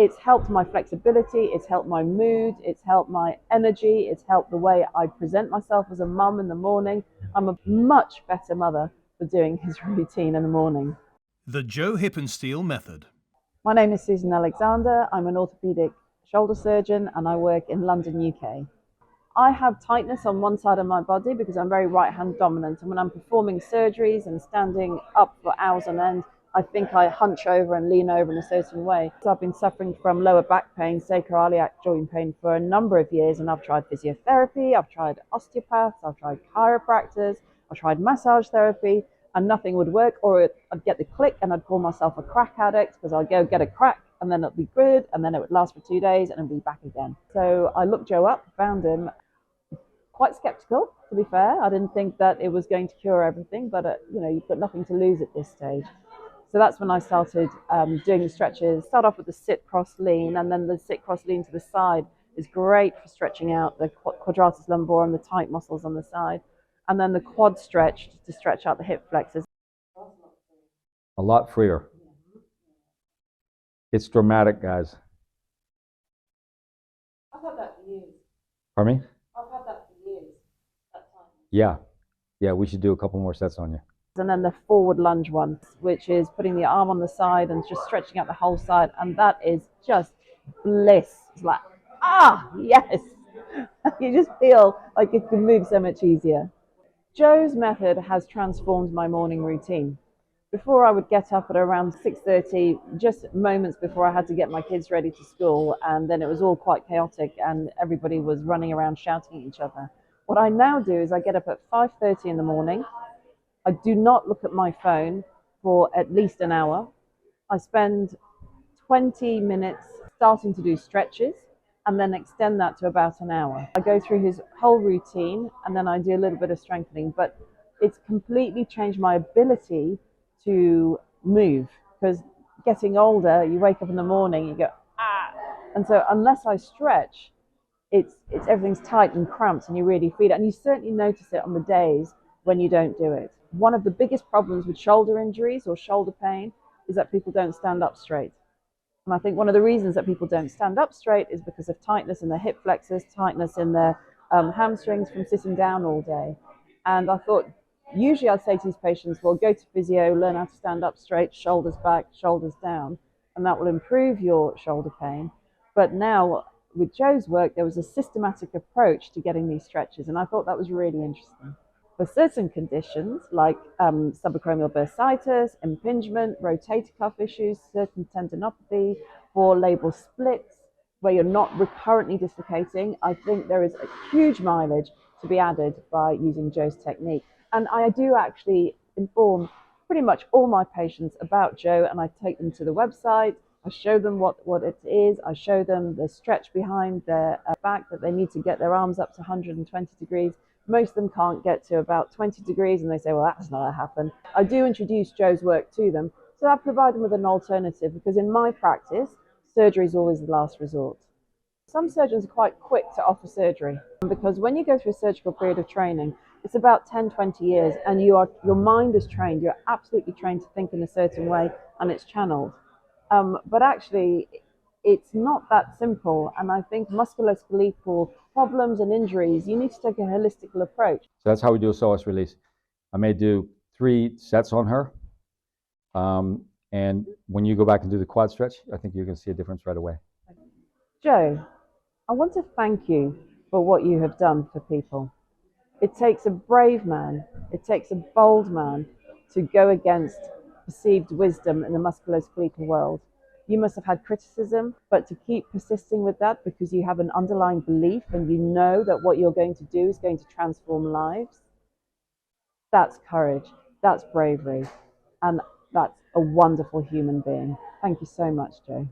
It's helped my flexibility, it's helped my mood, it's helped my energy, it's helped the way I present myself as a mum in the morning. I'm a much better mother for doing his routine in the morning. The Joe Hippensteel Method. My name is Susan Alexander. I'm an orthopedic shoulder surgeon and I work in London, UK. I have tightness on one side of my body because I'm very right-hand dominant, and when I'm performing surgeries and standing up for hours on end, I think I hunch over and lean over in a certain way. So I've been suffering from lower back pain, sacroiliac joint pain for a number of years, and I've tried physiotherapy, I've tried osteopaths, I've tried chiropractors, I've tried massage therapy, and nothing would work, or I'd get the click and I'd call myself a crack addict because I'd go get a crack and then it'd be good and then it would last for 2 days and it'd be back again. So I looked Joe up, found him, quite skeptical, to be fair. I didn't think that it was going to cure everything, but you've got nothing to lose at this stage. So that's when I started doing the stretches. Start off with the sit, cross, lean, and then the sit, cross, lean to the side is great for stretching out the quadratus lumborum, the tight muscles on the side. And then the quad stretch to stretch out the hip flexors. A lot freer. It's dramatic, guys. I've had that for years. Pardon me? I've had that for years. That time. Yeah, we should do a couple more sets on you. And then the forward lunge one, which is putting the arm on the side and just stretching out the whole side. And that is just bliss. It's like, yes. You just feel like it can move so much easier. Joe's method has transformed my morning routine. Before I would get up at around 6:30, just moments before I had to get my kids ready to school, and then it was all quite chaotic and everybody was running around shouting at each other. What I now do is I get up at 5:30 in the morning. I do not look at my phone for at least an hour. I spend 20 minutes starting to do stretches and then extend that to about an hour. I go through his whole routine and then I do a little bit of strengthening, but it's completely changed my ability to move, because getting older, you wake up in the morning, you go, and so unless I stretch, it's everything's tight and cramped and you really feel it, and you certainly notice it on the days when you don't do it. One of the biggest problems with shoulder injuries or shoulder pain is that people don't stand up straight. And I think one of the reasons that people don't stand up straight is because of tightness in their hip flexors, tightness in their hamstrings from sitting down all day. And I thought, usually I'd say to these patients, well, go to physio, learn how to stand up straight, shoulders back, shoulders down, and that will improve your shoulder pain. But now, with Joe's work, there was a systematic approach to getting these stretches, and I thought that was really interesting. For certain conditions, like subacromial bursitis, impingement, rotator cuff issues, certain tendinopathy, for labral splits, where you're not recurrently dislocating, I think there is a huge mileage to be added by using Joe's technique. And I do actually inform pretty much all my patients about Joe, and I take them to the website. I show them what it is. I show them the stretch behind their back, that they need to get their arms up to 120 degrees. Most of them can't get to about 20 degrees, and they say, well, that's not going to happen. I do introduce Joe's work to them, so I provide them with an alternative, because in my practice, surgery is always the last resort. Some surgeons are quite quick to offer surgery, because when you go through a surgical period of training, it's about 10, 20 years, and your mind is trained. You're absolutely trained to think in a certain way, and it's channeled. But actually, it's not that simple. And I think musculoskeletal problems and injuries, you need to take a holistic approach. So that's how we do a psoas release. I may do 3 sets on her. And when you go back and do the quad stretch, I think you're going to see a difference right away. Joe, I want to thank you for what you have done for people. It takes a brave man, it takes a bold man to go against perceived wisdom in the musculoskeletal world. You must have had criticism, but to keep persisting with that because you have an underlying belief and you know that what you're going to do is going to transform lives, that's courage, that's bravery, and that's a wonderful human being. Thank you so much, Joe.